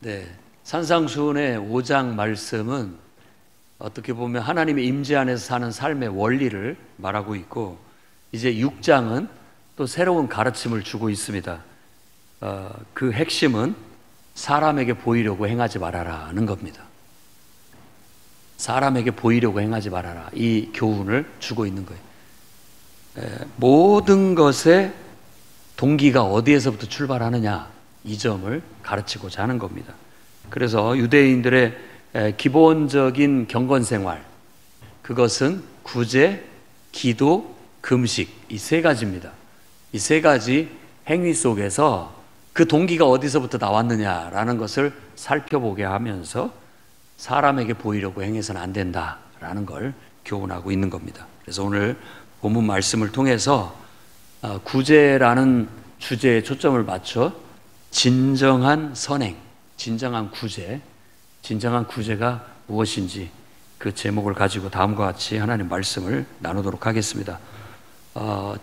네, 산상수훈의 5장 말씀은 어떻게 보면 하나님의 임재 안에서 사는 삶의 원리를 말하고 있고, 이제 6장은 또 새로운 가르침을 주고 있습니다. 그 핵심은 사람에게 보이려고 행하지 말아라는 겁니다. 사람에게 보이려고 행하지 말아라, 이 교훈을 주고 있는 거예요. 모든 것의 동기가 어디에서부터 출발하느냐, 이 점을 가르치고자 하는 겁니다. 그래서 유대인들의 기본적인 경건생활, 그것은 구제, 기도, 금식, 이 세 가지입니다. 이 세 가지 행위 속에서 그 동기가 어디서부터 나왔느냐라는 것을 살펴보게 하면서 사람에게 보이려고 행해서는 안 된다라는 걸 교훈하고 있는 겁니다. 그래서 오늘 본문 말씀을 통해서 구제라는 주제에 초점을 맞춰 진정한 선행, 진정한 구제, 진정한 구제가 무엇인지 그 제목을 가지고 다음과 같이 하나님 말씀을 나누도록 하겠습니다.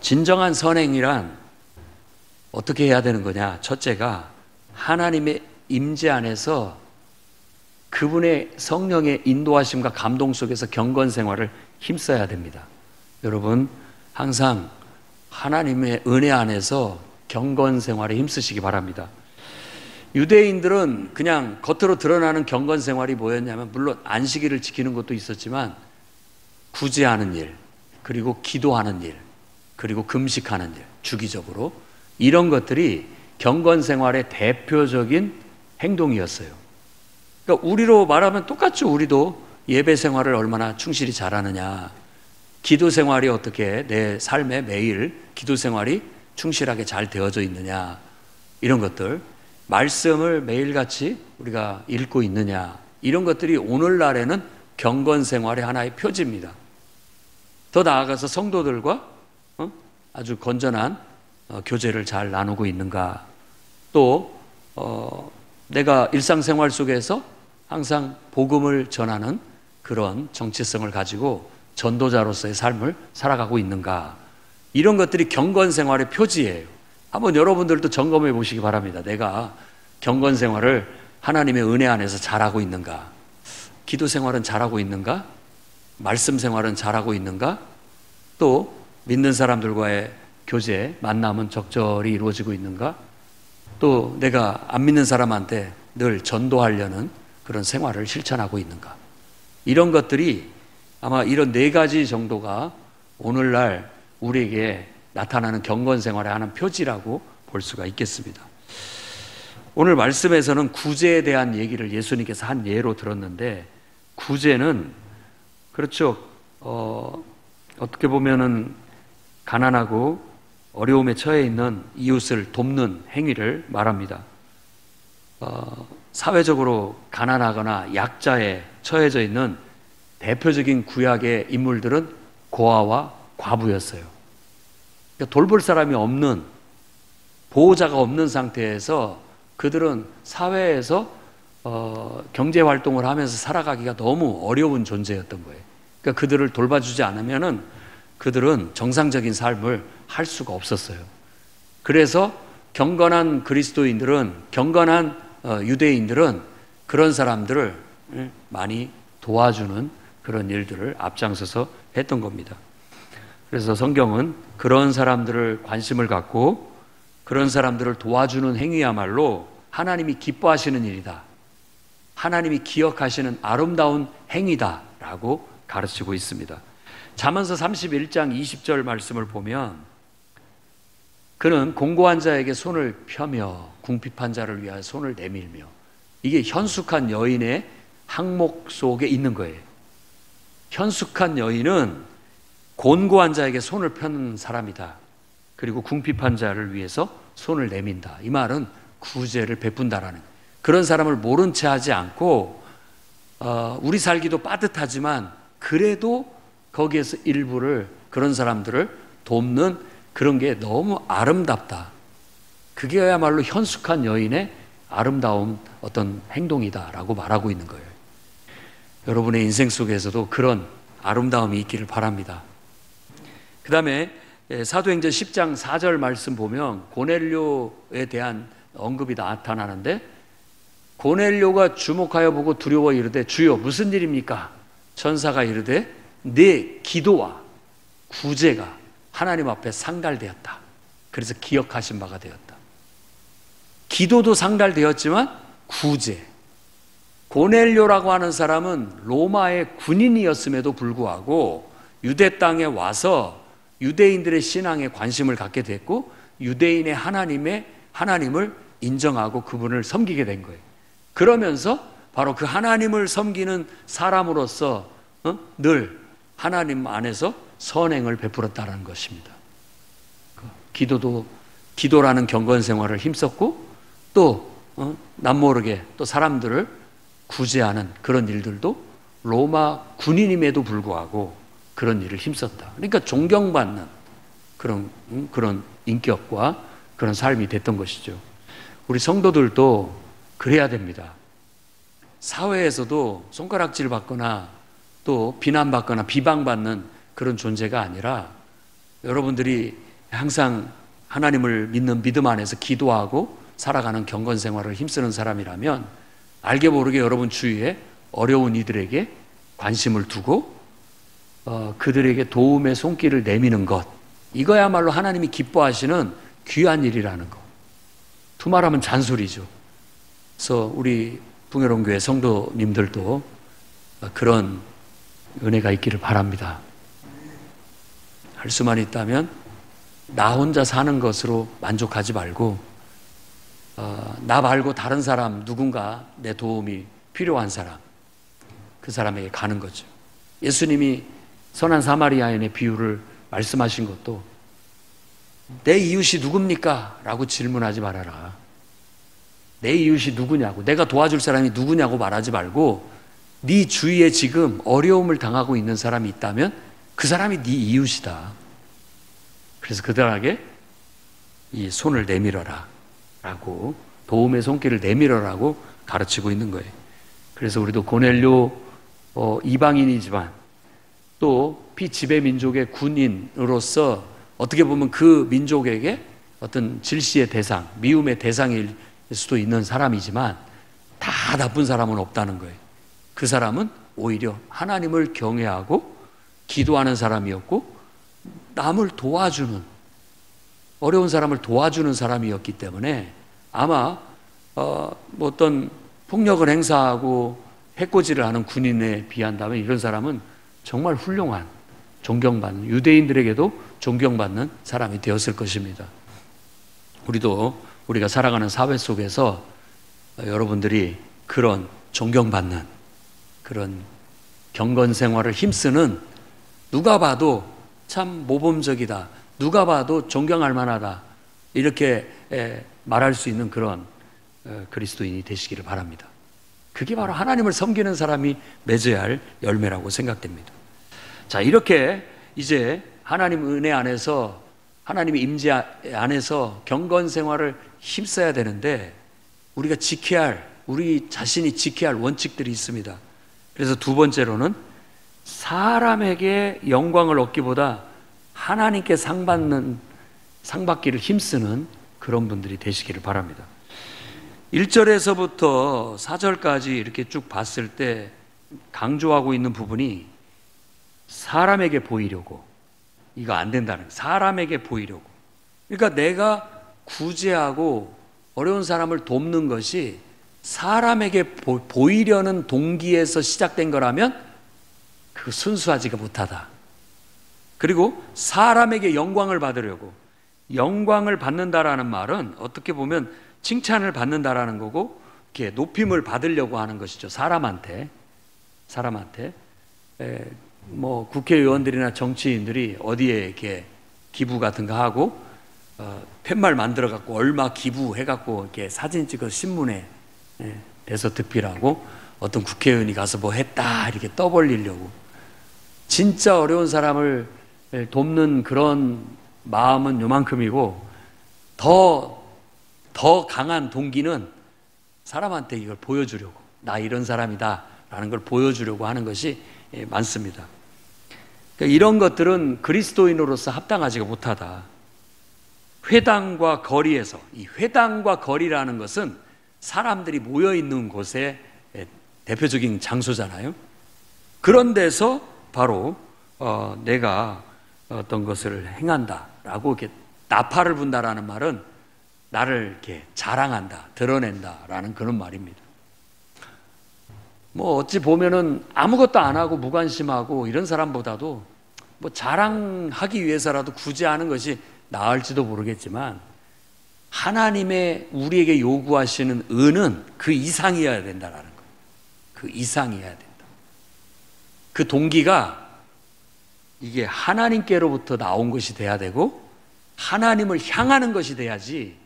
진정한 선행이란 어떻게 해야 되는 거냐? 첫째가 하나님의 임재 안에서 그분의 성령의 인도하심과 감동 속에서 경건 생활을 힘써야 됩니다. 여러분, 항상 하나님의 은혜 안에서 경건 생활에 힘쓰시기 바랍니다. 유대인들은 그냥 겉으로 드러나는 경건 생활이 뭐였냐면, 물론 안식일을 지키는 것도 있었지만 구제하는 일, 그리고 기도하는 일, 그리고 금식하는 일, 주기적으로 이런 것들이 경건 생활의 대표적인 행동이었어요. 그러니까 우리로 말하면 똑같죠. 우리도 예배 생활을 얼마나 충실히 잘하느냐, 기도 생활이 어떻게 내 삶에 매일 기도 생활이 충실하게 잘 되어져 있느냐, 이런 것들, 말씀을 매일같이 우리가 읽고 있느냐, 이런 것들이 오늘날에는 경건 생활의 하나의 표지입니다. 더 나아가서 성도들과 아주 건전한 교제를 잘 나누고 있는가, 또 내가 일상생활 속에서 항상 복음을 전하는 그런 정체성을 가지고 전도자로서의 삶을 살아가고 있는가, 이런 것들이 경건 생활의 표지예요. 한번 여러분들도 점검해 보시기 바랍니다. 내가 경건 생활을 하나님의 은혜 안에서 잘하고 있는가, 기도 생활은 잘하고 있는가, 말씀 생활은 잘하고 있는가, 또 믿는 사람들과의 교제, 만남은 적절히 이루어지고 있는가, 또 내가 안 믿는 사람한테 늘 전도하려는 그런 생활을 실천하고 있는가, 이런 것들이 아마 이런 네 가지 정도가 오늘날 우리에게 나타나는 경건 생활의 하나의 표지라고 볼 수가 있겠습니다. 오늘 말씀에서는 구제에 대한 얘기를 예수님께서 한 예로 들었는데, 구제는 그렇죠, 어떻게 보면은 가난하고 어려움에 처해 있는 이웃을 돕는 행위를 말합니다. 사회적으로 가난하거나 약자에 처해져 있는 대표적인 구약의 인물들은 고아와 과부였어요. 그러니까 돌볼 사람이 없는, 보호자가 없는 상태에서 그들은 사회에서 경제활동을 하면서 살아가기가 너무 어려운 존재였던 거예요. 그러니까 그들을 돌봐주지 않으면은 그들은 정상적인 삶을 할 수가 없었어요. 그래서 경건한 그리스도인들은, 경건한 유대인들은 그런 사람들을 많이 도와주는 그런 일들을 앞장서서 했던 겁니다. 그래서 성경은 그런 사람들을 관심을 갖고 그런 사람들을 도와주는 행위야말로 하나님이 기뻐하시는 일이다, 하나님이 기억하시는 아름다운 행위다라고 가르치고 있습니다. 잠언서 31장 20절 말씀을 보면, 그는 공고한 자에게 손을 펴며 궁핍한 자를 위하여 손을 내밀며, 이게 현숙한 여인의 항목 속에 있는 거예요. 현숙한 여인은 곤고한 자에게 손을 펴는 사람이다. 그리고 궁핍한 자를 위해서 손을 내민다. 이 말은 구제를 베푼다라는, 그런 사람을 모른 채 하지 않고 우리 살기도 빠듯하지만 그래도 거기에서 일부를, 그런 사람들을 돕는 그런 게 너무 아름답다. 그게야말로 현숙한 여인의 아름다운 어떤 행동이다라고 말하고 있는 거예요. 여러분의 인생 속에서도 그런 아름다움이 있기를 바랍니다. 그 다음에 사도행전 10장 4절 말씀 보면 고넬료에 대한 언급이 나타나는데, 고넬료가 주목하여 보고 두려워 이르되 주여 무슨 일입니까? 천사가 이르되 내 기도와 구제가 하나님 앞에 상달되었다. 그래서 기억하신 바가 되었다. 기도도 상달되었지만 구제. 고넬료라고 하는 사람은 로마의 군인이었음에도 불구하고 유대 땅에 와서 유대인들의 신앙에 관심을 갖게 됐고 유대인의 하나님을 인정하고 그분을 섬기게 된 거예요. 그러면서 바로 그 하나님을 섬기는 사람으로서 늘 하나님 안에서 선행을 베풀었다는 것입니다. 기도라는 경건 생활을 힘썼고 또 남모르게 또 사람들을 구제하는 그런 일들도 로마 군인임에도 불구하고 그런 일을 힘썼다. 그러니까 존경받는 그런 인격과 그런 삶이 됐던 것이죠. 우리 성도들도 그래야 됩니다. 사회에서도 손가락질 받거나 또 비난받거나 비방받는 그런 존재가 아니라 여러분들이 항상 하나님을 믿는 믿음 안에서 기도하고 살아가는 경건 생활을 힘쓰는 사람이라면 알게 모르게 여러분 주위에 어려운 이들에게 관심을 두고 그들에게 도움의 손길을 내미는 것, 이거야말로 하나님이 기뻐하시는 귀한 일이라는 것. 두말하면 잔소리죠. 그래서 우리 풍요로운 교회 성도님들도 그런 은혜가 있기를 바랍니다. 할 수만 있다면 나 혼자 사는 것으로 만족하지 말고 나 말고 다른 사람, 누군가 내 도움이 필요한 사람, 그 사람에게 가는 거죠. 예수님이 선한 사마리아인의 비유를 말씀하신 것도 내 이웃이 누굽니까? 라고 질문하지 말아라. 내 이웃이 누구냐고, 내가 도와줄 사람이 누구냐고 말하지 말고 네 주위에 지금 어려움을 당하고 있는 사람이 있다면 그 사람이 네 이웃이다. 그래서 그들에게 이 손을 내밀어라 라고, 도움의 손길을 내밀어라고 가르치고 있는 거예요. 그래서 우리도 고넬료 이방인이지만 또 피지배 민족의 군인으로서 어떻게 보면 그 민족에게 어떤 질시의 대상, 미움의 대상일 수도 있는 사람이지만 다 나쁜 사람은 없다는 거예요. 그 사람은 오히려 하나님을 경외하고 기도하는 사람이었고 남을 도와주는, 어려운 사람을 도와주는 사람이었기 때문에 아마 어떤 폭력을 행사하고 해코지를 하는 군인에 비한다면 이런 사람은 정말 훌륭한, 존경받는, 유대인들에게도 존경받는 사람이 되었을 것입니다. 우리가 살아가는 사회 속에서 여러분들이 그런 존경받는 그런 경건 생활을 힘쓰는, 누가 봐도 참 모범적이다, 누가 봐도 존경할 만하다, 이렇게 말할 수 있는 그런 그리스도인이 되시기를 바랍니다. 그게 바로 하나님을 섬기는 사람이 맺어야 할 열매라고 생각됩니다. 자, 이렇게 이제 하나님 은혜 안에서, 하나님의 임재 안에서 경건 생활을 힘써야 되는데 우리가 지켜야 할, 우리 자신이 지켜야 할 원칙들이 있습니다. 그래서 두 번째로는 사람에게 영광을 얻기보다 하나님께 상받기를 힘쓰는 그런 분들이 되시기를 바랍니다. 1절에서부터 4절까지 이렇게 쭉 봤을 때 강조하고 있는 부분이 사람에게 보이려고, 이거 안 된다는 거예요. 사람에게 보이려고. 그러니까 내가 구제하고 어려운 사람을 돕는 것이 사람에게 보이려는 동기에서 시작된 거라면 그 순수하지가 못하다. 그리고 사람에게 영광을 받으려고, 영광을 받는다라는 말은 어떻게 보면 칭찬을 받는다라는 거고 이렇게 높임을 받으려고 하는 것이죠. 사람한테. 뭐 국회의원들이나 정치인들이 어디에 이렇게 기부 같은 거 하고 팻말 만들어 갖고 얼마 기부해 갖고 이렇게 사진 찍어 신문에 대서 득필하고 어떤 국회의원이 가서 뭐 했다 이렇게 떠벌리려고, 진짜 어려운 사람을 돕는 그런 마음은 요만큼이고 더 강한 동기는 사람한테 이걸 보여주려고, 나 이런 사람이다 라는 걸 보여주려고 하는 것이 많습니다. 그러니까 이런 것들은 그리스도인으로서 합당하지가 못하다. 회당과 거리에서, 이 회당과 거리라는 것은 사람들이 모여 있는 곳의 대표적인 장소잖아요. 그런 데서 바로 내가 어떤 것을 행한다라고 이렇게 나팔을 분다라는 말은 나를 이렇게 자랑한다, 드러낸다라는 그런 말입니다. 뭐 어찌 보면은 아무것도 안 하고 무관심하고 이런 사람보다도 뭐 자랑하기 위해서라도 굳이 하는 것이 나을지도 모르겠지만, 하나님의 우리에게 요구하시는 은은 그 이상이어야 된다라는 거예요. 그 이상이어야 된다. 그 동기가 이게 하나님께로부터 나온 것이 돼야 되고 하나님을 향하는 것이 돼야지,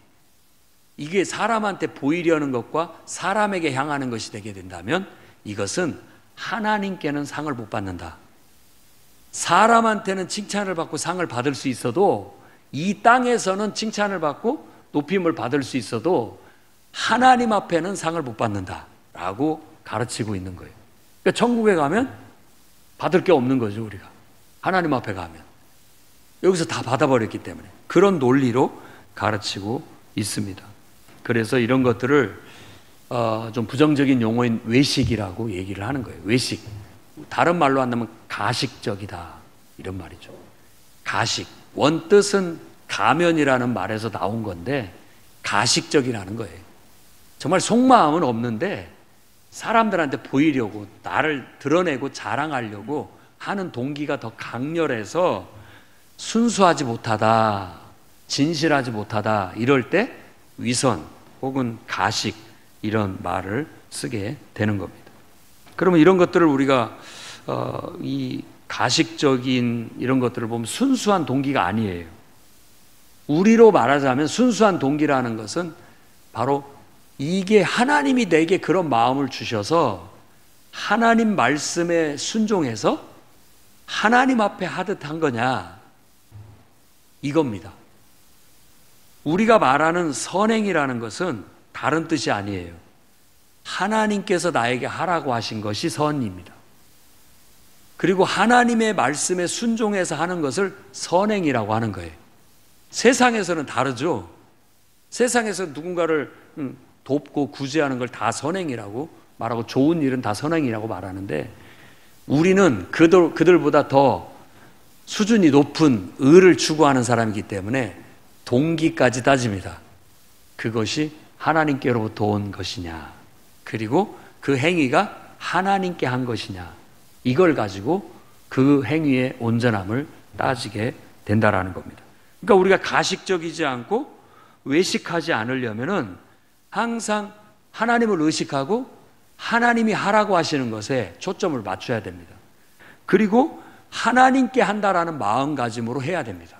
이게 사람한테 보이려는 것과 사람에게 향하는 것이 되게 된다면 이것은 하나님께는 상을 못 받는다. 사람한테는 칭찬을 받고 상을 받을 수 있어도, 이 땅에서는 칭찬을 받고 높임을 받을 수 있어도 하나님 앞에는 상을 못 받는다라고 가르치고 있는 거예요. 그러니까 천국에 가면 받을 게 없는 거죠. 우리가 하나님 앞에 가면 여기서 다 받아버렸기 때문에 그런 논리로 가르치고 있습니다. 그래서 이런 것들을 좀 부정적인 용어인 외식이라고 얘기를 하는 거예요. 외식, 다른 말로 한다면 가식적이다, 이런 말이죠. 가식, 원뜻은 가면이라는 말에서 나온 건데 가식적이라는 거예요. 정말 속마음은 없는데 사람들한테 보이려고, 나를 드러내고 자랑하려고 하는 동기가 더 강렬해서 순수하지 못하다, 진실하지 못하다, 이럴 때 위선 혹은 가식, 이런 말을 쓰게 되는 겁니다. 그러면 이런 것들을 우리가 이 가식적인 이런 것들을 보면 순수한 동기가 아니에요. 우리로 말하자면 순수한 동기라는 것은 바로 이게 하나님이 내게 그런 마음을 주셔서 하나님 말씀에 순종해서 하나님 앞에 하듯 한 거냐, 이겁니다. 우리가 말하는 선행이라는 것은 다른 뜻이 아니에요. 하나님께서 나에게 하라고 하신 것이 선입니다. 그리고 하나님의 말씀에 순종해서 하는 것을 선행이라고 하는 거예요. 세상에서는 다르죠. 세상에서 누군가를 돕고 구제하는 걸 다 선행이라고 말하고 좋은 일은 다 선행이라고 말하는데, 우리는 그들보다 더 수준이 높은 의를 추구하는 사람이기 때문에 동기까지 따집니다. 그것이 하나님께로부터 온 것이냐, 그리고 그 행위가 하나님께 한 것이냐, 이걸 가지고 그 행위의 온전함을 따지게 된다라는 겁니다. 그러니까 우리가 가식적이지 않고 외식하지 않으려면은 항상 하나님을 의식하고 하나님이 하라고 하시는 것에 초점을 맞춰야 됩니다. 그리고 하나님께 한다라는 마음가짐으로 해야 됩니다.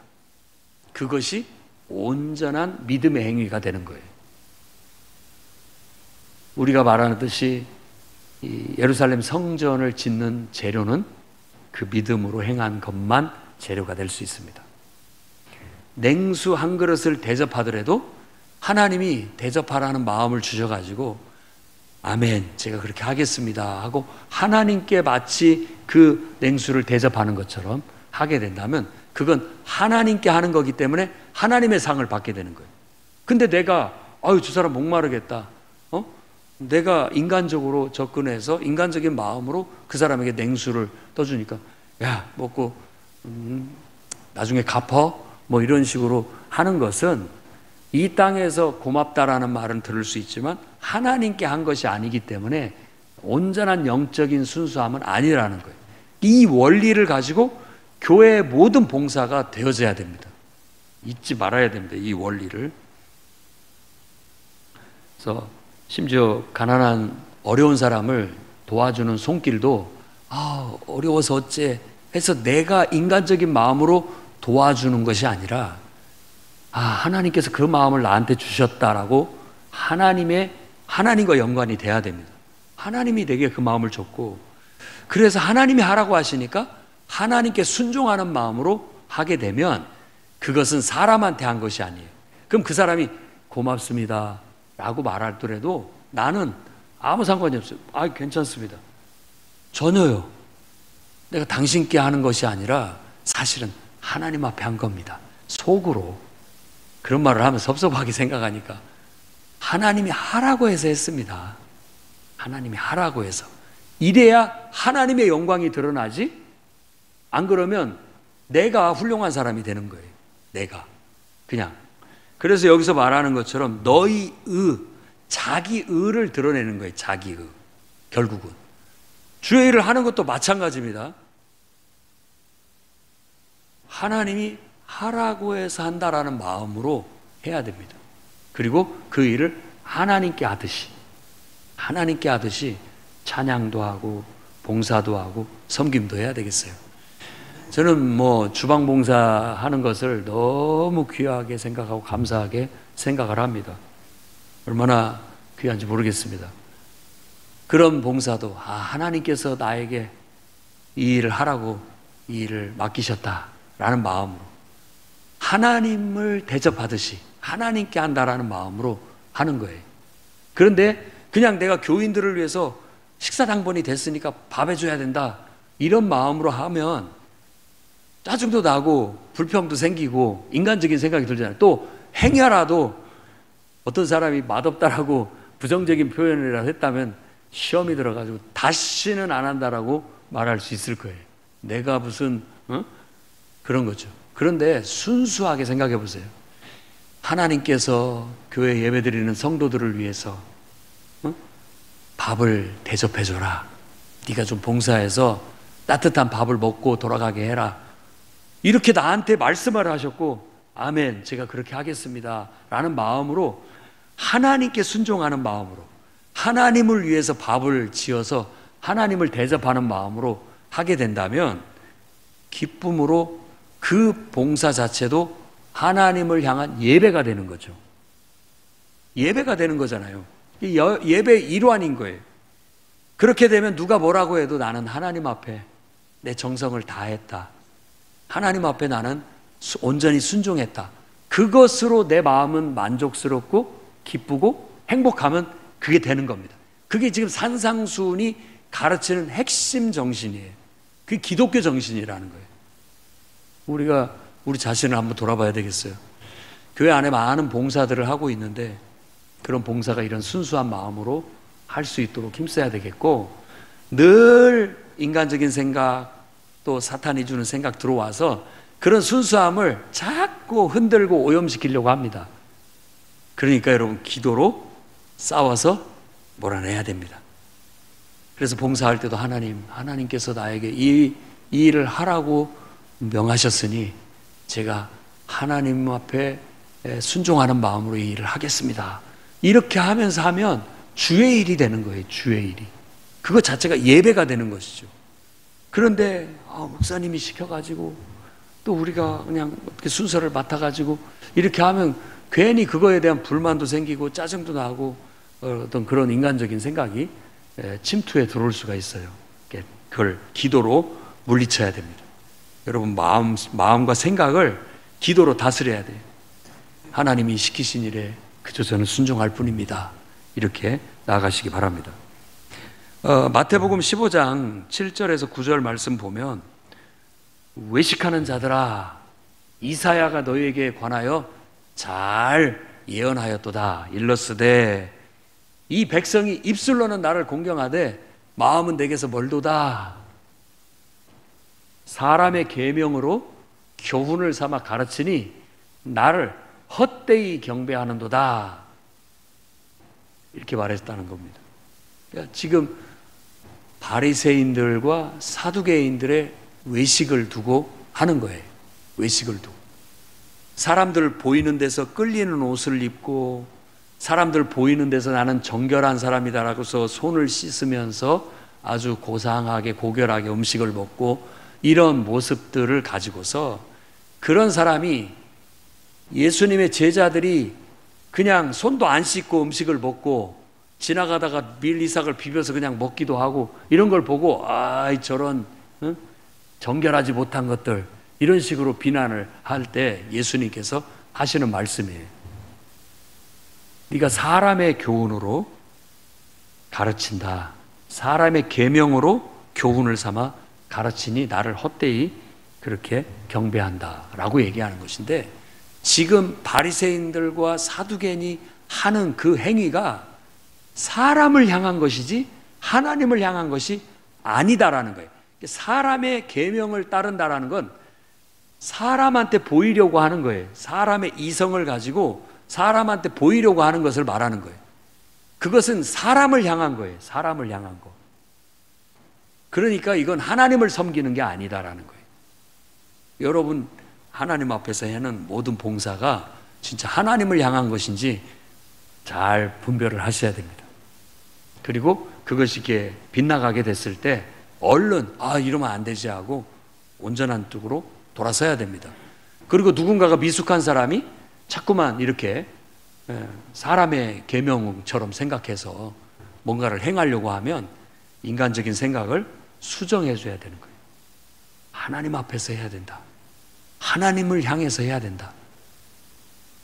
그것이 온전한 믿음의 행위가 되는 거예요. 우리가 말하듯이 이 예루살렘 성전을 짓는 재료는 그 믿음으로 행한 것만 재료가 될 수 있습니다. 냉수 한 그릇을 대접하더라도 하나님이 대접하라는 마음을 주셔가지고 아멘, 제가 그렇게 하겠습니다 하고 하나님께 마치 그 냉수를 대접하는 것처럼 하게 된다면 그건 하나님께 하는 거기 때문에 하나님의 상을 받게 되는 거예요. 근데 내가 저 사람 목마르겠다, 내가 인간적으로 접근해서 인간적인 마음으로 그 사람에게 냉수를 떠주니까 야, 먹고 나중에 갚어, 뭐 이런 식으로 하는 것은 이 땅에서 고맙다라는 말은 들을 수 있지만 하나님께 한 것이 아니기 때문에 온전한 영적인 순수함은 아니라는 거예요. 이 원리를 가지고 교회의 모든 봉사가 되어져야 됩니다. 잊지 말아야 됩니다, 이 원리를. 그래서 심지어 가난한 어려운 사람을 도와주는 손길도 어려워서 어째 해서 내가 인간적인 마음으로 도와주는 것이 아니라 하나님께서 그 마음을 나한테 주셨다라고 하나님과 연관이 돼야 됩니다. 하나님이 내게 그 마음을 줬고, 그래서 하나님이 하라고 하시니까 하나님께 순종하는 마음으로 하게 되면 그것은 사람한테 한 것이 아니에요. 그럼 그 사람이 고맙습니다 라고 말하더라도 나는 아무 상관이 없어요. 괜찮습니다. 전혀요. 내가 당신께 하는 것이 아니라 사실은 하나님 앞에 한 겁니다. 속으로 그런 말을 하면 섭섭하게 생각하니까 하나님이 하라고 해서 했습니다. 하나님이 하라고 해서. 이래야 하나님의 영광이 드러나지, 안 그러면 내가 훌륭한 사람이 되는 거예요. 내가. 그냥. 그래서 여기서 말하는 것처럼 너희 자기 의를 드러내는 거예요. 자기 의. 결국은. 주의 일을 하는 것도 마찬가지입니다. 하나님이 하라고 해서 한다라는 마음으로 해야 됩니다. 그리고 그 일을 하나님께 하듯이 찬양도 하고 봉사도 하고 섬김도 해야 되겠어요. 저는 주방 봉사하는 것을 너무 귀하게 생각하고 감사하게 생각을 합니다. 얼마나 귀한지 모르겠습니다. 그런 봉사도 하나님께서 나에게 이 일을 하라고 이 일을 맡기셨다라는 마음으로 하나님을 대접하듯이 하나님께 한다라는 마음으로 하는 거예요. 그런데 그냥 내가 교인들을 위해서 식사당번이 됐으니까 밥 해줘야 된다 이런 마음으로 하면 짜증도 나고 불평도 생기고 인간적인 생각이 들잖아요. 또 행여라도 어떤 사람이 맛없다라고 부정적인 표현이라도 했다면 시험이 들어가지고 다시는 안 한다라고 말할 수 있을 거예요. 내가 무슨 그런 거죠. 그런데 순수하게 생각해 보세요. 하나님께서 교회 예배드리는 성도들을 위해서 밥을 대접해 줘라. 네가 좀 봉사해서 따뜻한 밥을 먹고 돌아가게 해라. 이렇게 나한테 말씀을 하셨고 아멘, 제가 그렇게 하겠습니다 라는 마음으로, 하나님께 순종하는 마음으로, 하나님을 위해서 밥을 지어서 하나님을 대접하는 마음으로 하게 된다면 기쁨으로 그 봉사 자체도 하나님을 향한 예배가 되는 거죠. 예배가 되는 거잖아요. 예배의 일환인 거예요. 그렇게 되면 누가 뭐라고 해도 나는 하나님 앞에 내 정성을 다했다. 하나님 앞에 나는 온전히 순종했다. 그것으로 내 마음은 만족스럽고 기쁘고 행복하면 그게 되는 겁니다. 그게 지금 산상수훈이 가르치는 핵심 정신이에요. 그게 기독교 정신이라는 거예요. 우리가 우리 자신을 한번 돌아봐야 되겠어요. 교회 안에 많은 봉사들을 하고 있는데 그런 봉사가 이런 순수한 마음으로 할 수 있도록 힘써야 되겠고, 늘 인간적인 생각 또 사탄이 주는 생각 들어와서 그런 순수함을 자꾸 흔들고 오염시키려고 합니다. 그러니까 여러분, 기도로 싸워서 몰아내야 됩니다. 그래서 봉사할 때도 하나님께서 나에게 이 일을 하라고 명하셨으니 제가 하나님 앞에 순종하는 마음으로 이 일을 하겠습니다. 이렇게 하면서 하면 주의 일이 되는 거예요. 주의 일이. 그것 자체가 예배가 되는 것이죠. 그런데 목사님이 시켜가지고 또 우리가 그냥 어떻게 순서를 맡아가지고 이렇게 하면 괜히 그거에 대한 불만도 생기고 짜증도 나고 어떤 그런 인간적인 생각이 침투해 들어올 수가 있어요. 그걸 기도로 물리쳐야 됩니다. 여러분, 마음과 생각을 기도로 다스려야 돼요. 하나님이 시키신 일에 그저 저는 순종할 뿐입니다. 이렇게 나아가시기 바랍니다. 마태복음 15장 7절에서 9절 말씀 보면, 외식하는 자들아, 이사야가 너희에게 관하여 잘 예언하였도다. 일러스되 이 백성이 입술로는 나를 공경하되 마음은 내게서 멀도다. 사람의 계명으로 교훈을 삼아 가르치니 나를 헛되이 경배하는도다. 이렇게 말했다는 겁니다. 그러니까 지금 바리새인들과 사두개인들의 외식을 두고 하는 거예요. 외식을 두고. 사람들 보이는 데서 끌리는 옷을 입고, 사람들 보이는 데서 나는 정결한 사람이다라고 해서 손을 씻으면서 아주 고상하게 고결하게 음식을 먹고, 이런 모습들을 가지고서 그런 사람이, 예수님의 제자들이 그냥 손도 안 씻고 음식을 먹고 지나가다가 밀리삭을 비벼서 그냥 먹기도 하고, 이런 걸 보고 저런 정결하지 못한 것들, 이런 식으로 비난을 할 때 예수님께서 하시는 말씀이에요. 네가 사람의 교훈으로 가르친다. 사람의 계명으로 교훈을 삼아 가르치니 나를 헛되이 그렇게 경배한다 라고 얘기하는 것인데, 지금 바리새인들과 사두개인이 하는 그 행위가 사람을 향한 것이지 하나님을 향한 것이 아니다라는 거예요. 사람의 계명을 따른다라는 건 사람한테 보이려고 하는 거예요. 사람의 이성을 가지고 사람한테 보이려고 하는 것을 말하는 거예요. 그것은 사람을 향한 거예요. 사람을 향한 거. 그러니까 이건 하나님을 섬기는 게 아니다라는 거예요. 여러분, 하나님 앞에서 하는 모든 봉사가 진짜 하나님을 향한 것인지 잘 분별을 하셔야 됩니다. 그리고 그것이 이렇게 빗나가게 됐을 때 얼른 이러면 안 되지 하고 온전한 쪽으로 돌아서야 됩니다. 그리고 누군가가 미숙한 사람이 자꾸만 이렇게 사람의 계명처럼 생각해서 뭔가를 행하려고 하면 인간적인 생각을 수정해 줘야 되는 거예요. 하나님 앞에서 해야 된다. 하나님을 향해서 해야 된다.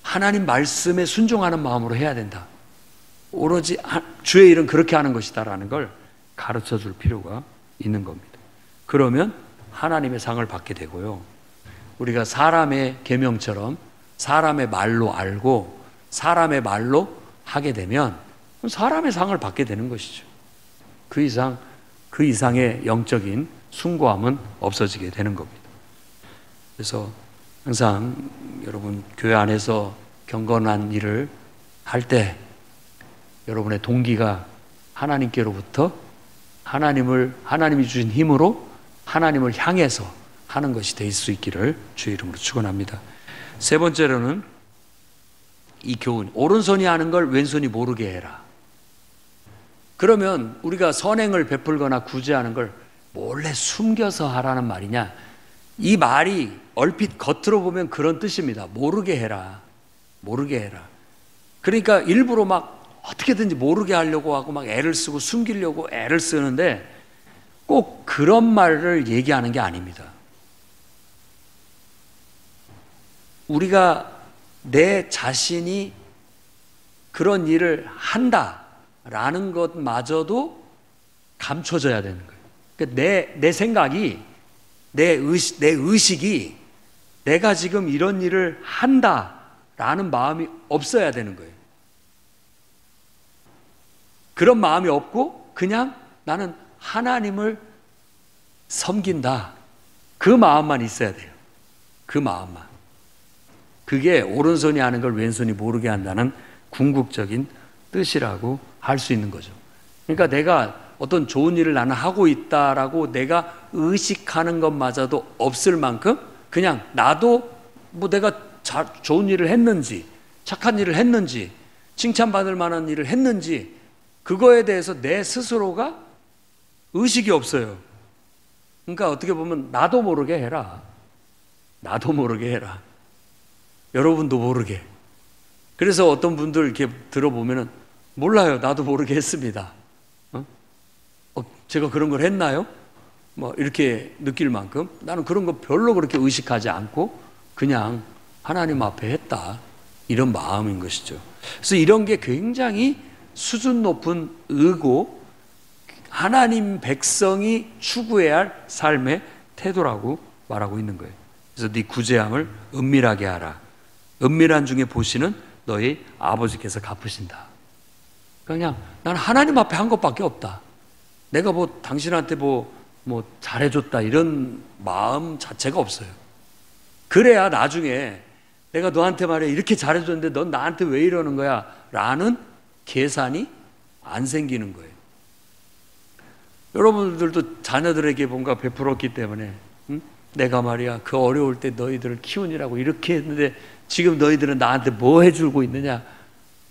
하나님 말씀에 순종하는 마음으로 해야 된다. 오로지 주의 일은 그렇게 하는 것이다라는 걸 가르쳐 줄 필요가 있는 겁니다. 그러면 하나님의 상을 받게 되고요. 우리가 사람의 계명처럼 사람의 말로 알고 사람의 말로 하게 되면 사람의 상을 받게 되는 것이죠. 그 이상의 영적인 숭고함은 없어지게 되는 겁니다. 그래서 항상 여러분 교회 안에서 경건한 일을 할 때 여러분의 동기가 하나님께로부터 하나님이 주신 힘으로 하나님을 향해서 하는 것이 될 수 있기를 주의 이름으로 축원합니다. 세 번째로는 이 교훈, 오른손이 하는 걸 왼손이 모르게 해라. 그러면 우리가 선행을 베풀거나 구제하는 걸 몰래 숨겨서 하라는 말이냐? 이 말이 얼핏 겉으로 보면 그런 뜻입니다. 모르게 해라. 모르게 해라. 그러니까 일부러 막 어떻게든지 모르게 하려고 하고 막 애를 쓰고 숨기려고 애를 쓰는데 꼭 그런 말을 얘기하는 게 아닙니다. 우리가 내 자신이 그런 일을 한다라는 것마저도 감춰져야 되는 거예요. 그러니까 내 생각이, 내 의식이 내가 지금 이런 일을 한다라는 마음이 없어야 되는 거예요. 그런 마음이 없고 그냥 나는 하나님을 섬긴다. 그 마음만 있어야 돼요. 그 마음만. 그게 오른손이 하는 걸 왼손이 모르게 한다는 궁극적인 뜻이라고 할 수 있는 거죠. 그러니까 내가 어떤 좋은 일을 나는 하고 있다라고 내가 의식하는 것마저도 없을 만큼 그냥 나도 뭐 내가 좋은 일을 했는지 착한 일을 했는지 칭찬받을 만한 일을 했는지 그거에 대해서 내 스스로가 의식이 없어요. 그러니까 어떻게 보면 나도 모르게 해라. 나도 모르게 해라. 여러분도 모르게. 그래서 어떤 분들 이렇게 들어보면은 몰라요. 나도 모르게 했습니다. 제가 그런 걸 했나요? 뭐 이렇게 느낄 만큼 나는 그런 거 별로 그렇게 의식하지 않고 그냥 하나님 앞에 했다. 이런 마음인 것이죠. 그래서 이런 게 굉장히 수준 높은 의고 하나님 백성이 추구해야 할 삶의 태도라고 말하고 있는 거예요. 그래서 네 구제함을 은밀하게 하라. 은밀한 중에 보시는 너희 아버지께서 갚으신다. 그냥 나는 하나님 앞에 한 것밖에 없다. 내가 뭐 당신한테 뭐 잘해줬다 이런 마음 자체가 없어요. 그래야 나중에 내가 너한테 말해 이렇게 잘해줬는데 넌 나한테 왜 이러는 거야? 라는 계산이 안 생기는 거예요. 여러분들도 자녀들에게 뭔가 베풀었기 때문에 내가 말이야 그 어려울 때 너희들을 키우느라고 이렇게 했는데 지금 너희들은 나한테 뭐 해주고 있느냐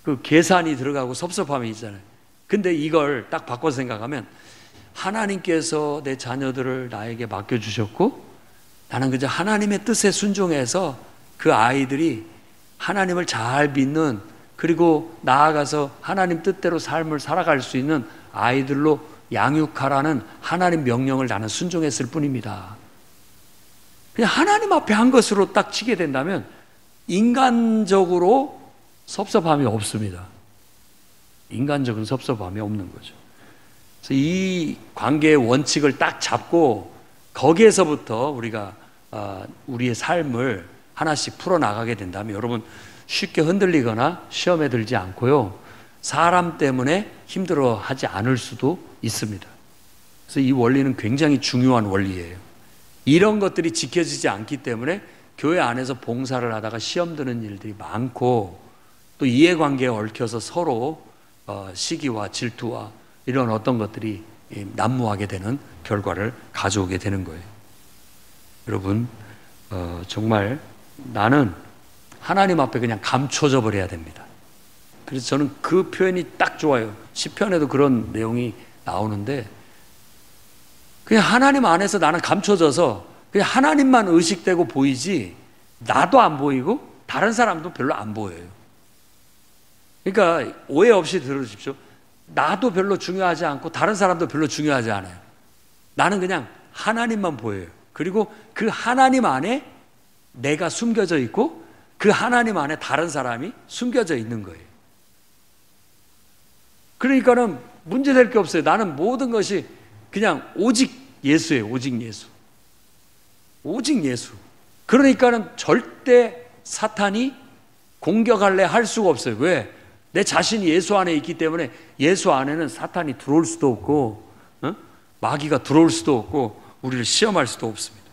그 계산이 들어가고 섭섭함이 있잖아요. 근데 이걸 딱 바꿔서 생각하면 하나님께서 내 자녀들을 나에게 맡겨주셨고 나는 그저 하나님의 뜻에 순종해서 그 아이들이 하나님을 잘 믿는 그리고 나아가서 하나님 뜻대로 삶을 살아갈 수 있는 아이들로 양육하라는 하나님 명령을 나는 순종했을 뿐입니다. 그냥 하나님 앞에 한 것으로 딱 치게 된다면 인간적으로 섭섭함이 없습니다. 인간적인 섭섭함이 없는 거죠. 그래서 이 관계의 원칙을 딱 잡고 거기에서부터 우리가 우리의 삶을 하나씩 풀어나가게 된다면 여러분 쉽게 흔들리거나 시험에 들지 않고요. 사람 때문에 힘들어하지 않을 수도 있습니다. 그래서 이 원리는 굉장히 중요한 원리예요. 이런 것들이 지켜지지 않기 때문에 교회 안에서 봉사를 하다가 시험 드는 일들이 많고, 또 이해관계에 얽혀서 서로 시기와 질투와 이런 어떤 것들이 난무하게 되는 결과를 가져오게 되는 거예요. 여러분, 정말 나는 하나님 앞에 그냥 감춰져 버려야 됩니다. 그래서 저는 그 표현이 딱 좋아요. 시편에도 그런 내용이 나오는데, 그냥 하나님 안에서 나는 감춰져서 그냥 하나님만 의식되고 보이지 나도 안 보이고 다른 사람도 별로 안 보여요. 그러니까 오해 없이 들어주십시오. 나도 별로 중요하지 않고 다른 사람도 별로 중요하지 않아요. 나는 그냥 하나님만 보여요. 그리고 그 하나님 안에 내가 숨겨져 있고 그 하나님 안에 다른 사람이 숨겨져 있는 거예요. 그러니까는 문제될 게 없어요. 나는 모든 것이 그냥 오직 예수예요. 오직 예수. 오직 예수. 그러니까는 절대 사탄이 공격할래 할 수가 없어요. 왜? 내 자신이 예수 안에 있기 때문에 예수 안에는 사탄이 들어올 수도 없고 마귀가 들어올 수도 없고 우리를 시험할 수도 없습니다.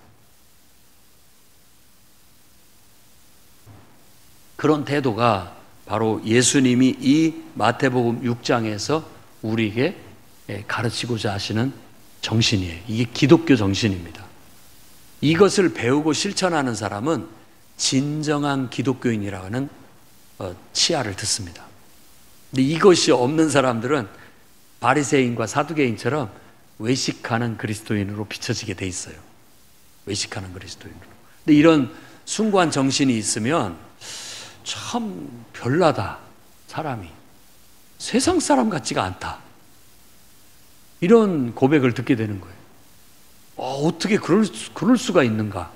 그런 태도가 바로 예수님이 이 마태복음 6장에서 우리에게 가르치고자 하시는 정신이에요. 이게 기독교 정신입니다. 이것을 배우고 실천하는 사람은 진정한 기독교인이라는 치하를 듣습니다. 근데 이것이 없는 사람들은 바리새인과 사두개인처럼 외식하는 그리스도인으로 비춰지게 돼 있어요. 외식하는 그리스도인으로. 근데 이런 숭고한 정신이 있으면 참 별나다. 사람이 세상 사람 같지가 않다. 이런 고백을 듣게 되는 거예요. 어떻게 그럴 수가 있는가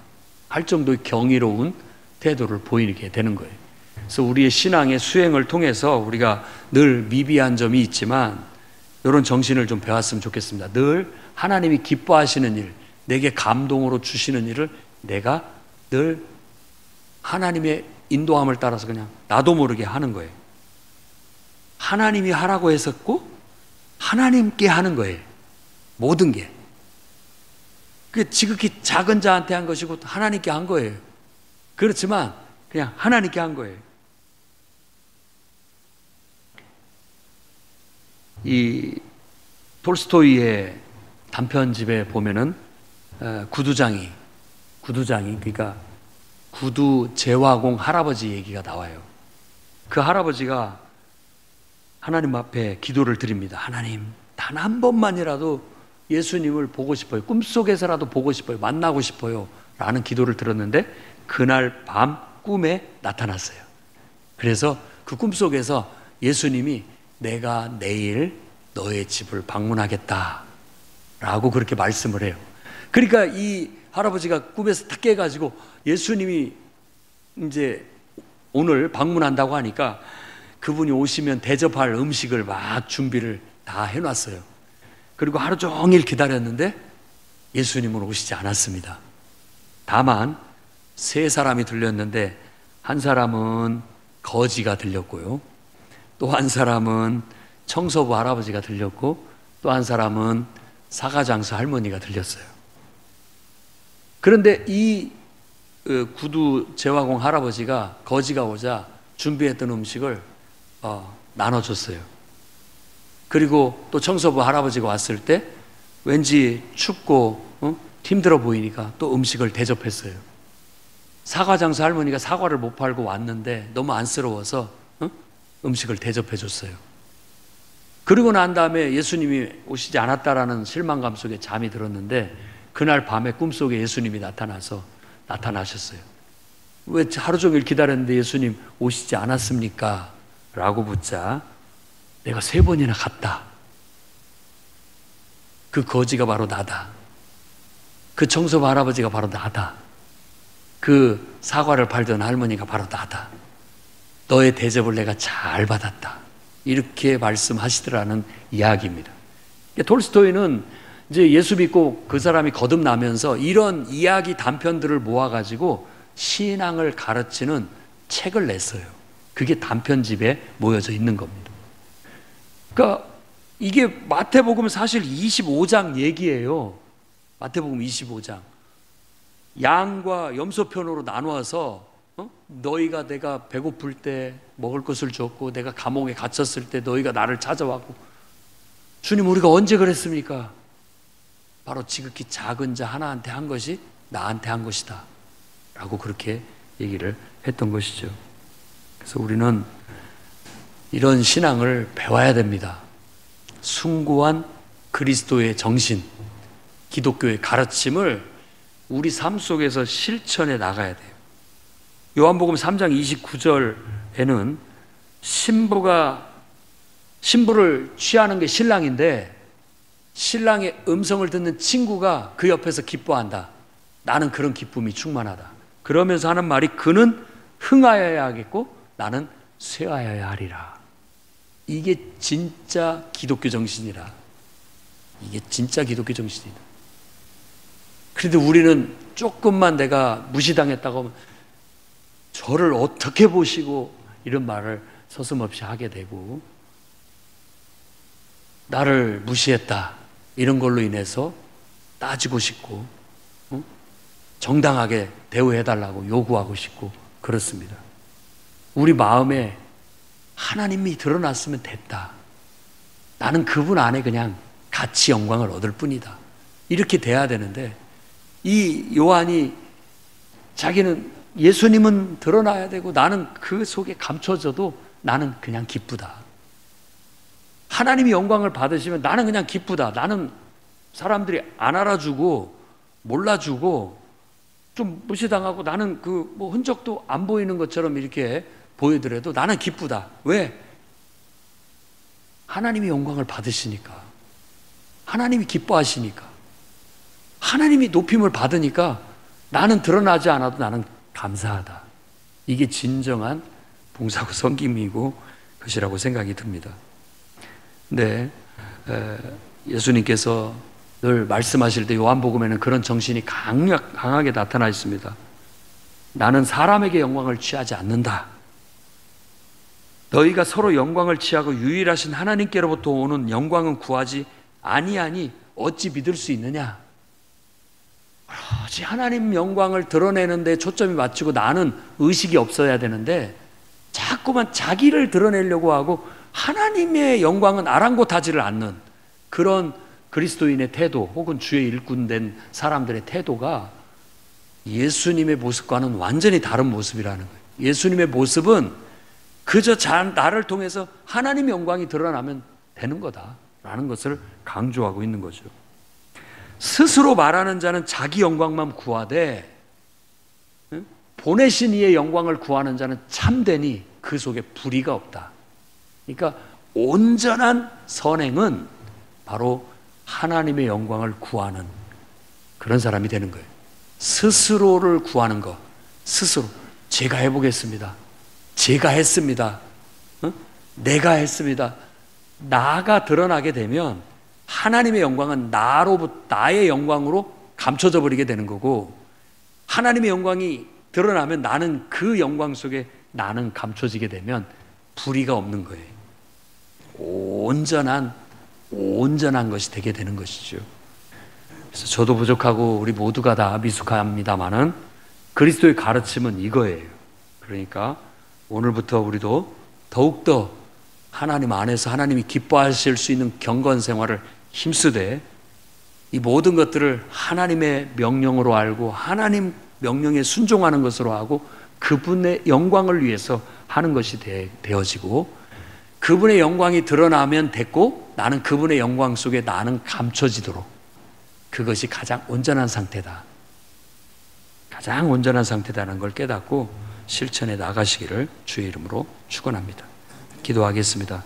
할 정도의 경이로운 태도를 보이게 되는 거예요. 그래서 우리의 신앙의 수행을 통해서 우리가 늘 미비한 점이 있지만 이런 정신을 좀 배웠으면 좋겠습니다. 늘 하나님이 기뻐하시는 일, 내게 감동으로 주시는 일을 내가 늘 하나님의 인도함을 따라서 그냥 나도 모르게 하는 거예요. 하나님이 하라고 했었고 하나님께 하는 거예요. 모든 게. 그게 지극히 작은 자한테 한 것이고 하나님께 한 거예요. 그렇지만 그냥 하나님께 한 거예요. 이 톨스토이의 단편집에 보면은 구두장이 그러니까 구두 제화공 할아버지 얘기가 나와요. 그 할아버지가 하나님 앞에 기도를 드립니다. 하나님, 단 한 번만이라도 예수님을 보고 싶어요. 꿈속에서라도 보고 싶어요. 만나고 싶어요. 라는 기도를 들었는데 그날 밤 꿈에 나타났어요. 그래서 그 꿈속에서 예수님이 내가 내일 너의 집을 방문하겠다 라고 그렇게 말씀을 해요. 그러니까 이 할아버지가 꿈에서 딱 깨가지고 예수님이 이제 오늘 방문한다고 하니까 그분이 오시면 대접할 음식을 막 준비를 다 해놨어요. 그리고 하루 종일 기다렸는데 예수님은 오시지 않았습니다. 다만 세 사람이 들렸는데 한 사람은 거지가 들렸고요. 또 한 사람은 청소부 할아버지가 들렸고 또 한 사람은 사가장수 할머니가 들렸어요. 그런데 이 구두 제화공 할아버지가 거지가 오자 준비했던 음식을 나눠줬어요. 그리고 또 청소부 할아버지가 왔을 때 왠지 춥고 힘들어 보이니까 또 음식을 대접했어요. 사과장수 할머니가 사과를 못 팔고 왔는데 너무 안쓰러워서 음식을 대접해 줬어요. 그리고 난 다음에 예수님이 오시지 않았다라는 실망감 속에 잠이 들었는데 그날 밤에 꿈속에 예수님이 나타나셨어요. 왜 하루 종일 기다렸는데 예수님 오시지 않았습니까? 라고 묻자 내가 3번이나 갔다. 그 거지가 바로 나다. 그 청소부 할아버지가 바로 나다. 그 사과를 팔던 할머니가 바로 나다. 너의 대접을 내가 잘 받았다. 이렇게 말씀하시더라는 이야기입니다. 톨스토이는 이제 예수 믿고 그 사람이 거듭나면서 이런 이야기 단편들을 모아가지고 신앙을 가르치는 책을 냈어요. 그게 단편집에 모여져 있는 겁니다. 그러니까 이게 마태복음 사실 25장 얘기예요. 마태복음 25장. 양과 염소편으로 나누어서 너희가 내가 배고플 때 먹을 것을 줬고 내가 감옥에 갇혔을 때 너희가 나를 찾아왔고, 주님 우리가 언제 그랬습니까? 바로 지극히 작은 자 하나한테 한 것이 나한테 한 것이다 라고 그렇게 얘기를 했던 것이죠. 그래서 우리는 이런 신앙을 배워야 됩니다. 숭고한 그리스도의 정신, 기독교의 가르침을 우리 삶 속에서 실천해 나가야 돼요. 요한복음 3장 29절에는 신부를 취하는 게 신랑인데 신랑의 음성을 듣는 친구가 그 옆에서 기뻐한다. 나는 그런 기쁨이 충만하다. 그러면서 하는 말이 그는 흥하여야 하겠고 나는 쇠하여야 하리라. 이게 진짜 기독교 정신이라. 이게 진짜 기독교 정신이다. 그런데 우리는 조금만 내가 무시당했다고 하면 저를 어떻게 보시고 이런 말을 서슴없이 하게 되고, 나를 무시했다 이런 걸로 인해서 따지고 싶고 정당하게 대우해달라고 요구하고 싶고 그렇습니다. 우리 마음에 하나님이 드러났으면 됐다. 나는 그분 안에 그냥 같이 영광을 얻을 뿐이다. 이렇게 돼야 되는데, 이 요한이 자기는 예수님은 드러나야 되고 나는 그 속에 감춰져도 나는 그냥 기쁘다. 하나님이 영광을 받으시면 나는 그냥 기쁘다. 나는 사람들이 안 알아주고 몰라주고 좀 무시당하고 나는 그 뭐 흔적도 안 보이는 것처럼 이렇게 보이더라도 나는 기쁘다. 왜? 하나님이 영광을 받으시니까, 하나님이 기뻐하시니까, 하나님이 높임을 받으니까 나는 드러나지 않아도 나는 감사하다. 이게 진정한 봉사고 섬김이고 것이라고 생각이 듭니다. 네, 예수님께서 늘 말씀하실 때 요한복음에는 그런 정신이 강하게 나타나 있습니다. 나는 사람에게 영광을 취하지 않는다. 너희가 서로 영광을 취하고 유일하신 하나님께로부터 오는 영광은 구하지 아니하니 어찌 믿을 수 있느냐. 오로지 하나님 영광을 드러내는 데 초점이 맞추고 나는 의식이 없어야 되는데 자꾸만 자기를 드러내려고 하고 하나님의 영광은 아랑곳하지를 않는 그런 그리스도인의 태도 혹은 주의 일꾼된 사람들의 태도가 예수님의 모습과는 완전히 다른 모습이라는 거예요. 예수님의 모습은 그저 나를 통해서 하나님의 영광이 드러나면 되는 거다라는 것을 강조하고 있는 거죠. 스스로 말하는 자는 자기 영광만 구하되 보내신 이의 영광을 구하는 자는 참되니 그 속에 불의가 없다. 그러니까 온전한 선행은 바로 하나님의 영광을 구하는 그런 사람이 되는 거예요. 스스로를 구하는 것, 스스로 제가 해보겠습니다. 제가 했습니다. 내가 했습니다. 나가 드러나게 되면 하나님의 영광은 나의 영광으로 감춰져 버리게 되는 거고, 하나님의 영광이 드러나면 나는 그 영광 속에 나는 감춰지게 되면 불의가 없는 거예요. 온전한 것이 되게 되는 것이죠. 그래서 저도 부족하고 우리 모두가 다 미숙합니다만은 그리스도의 가르침은 이거예요. 그러니까 오늘부터 우리도 더욱더 하나님 안에서 하나님이 기뻐하실 수 있는 경건 생활을 힘쓰되 이 모든 것들을 하나님의 명령으로 알고 하나님 명령에 순종하는 것으로 하고 그분의 영광을 위해서 하는 것이 되어지고, 그분의 영광이 드러나면 됐고 나는 그분의 영광 속에 나는 감춰지도록, 그것이 가장 온전한 상태다. 가장 온전한 상태다는 걸 깨닫고 실천해 나가시기를 주의 이름으로 축원합니다. 기도하겠습니다.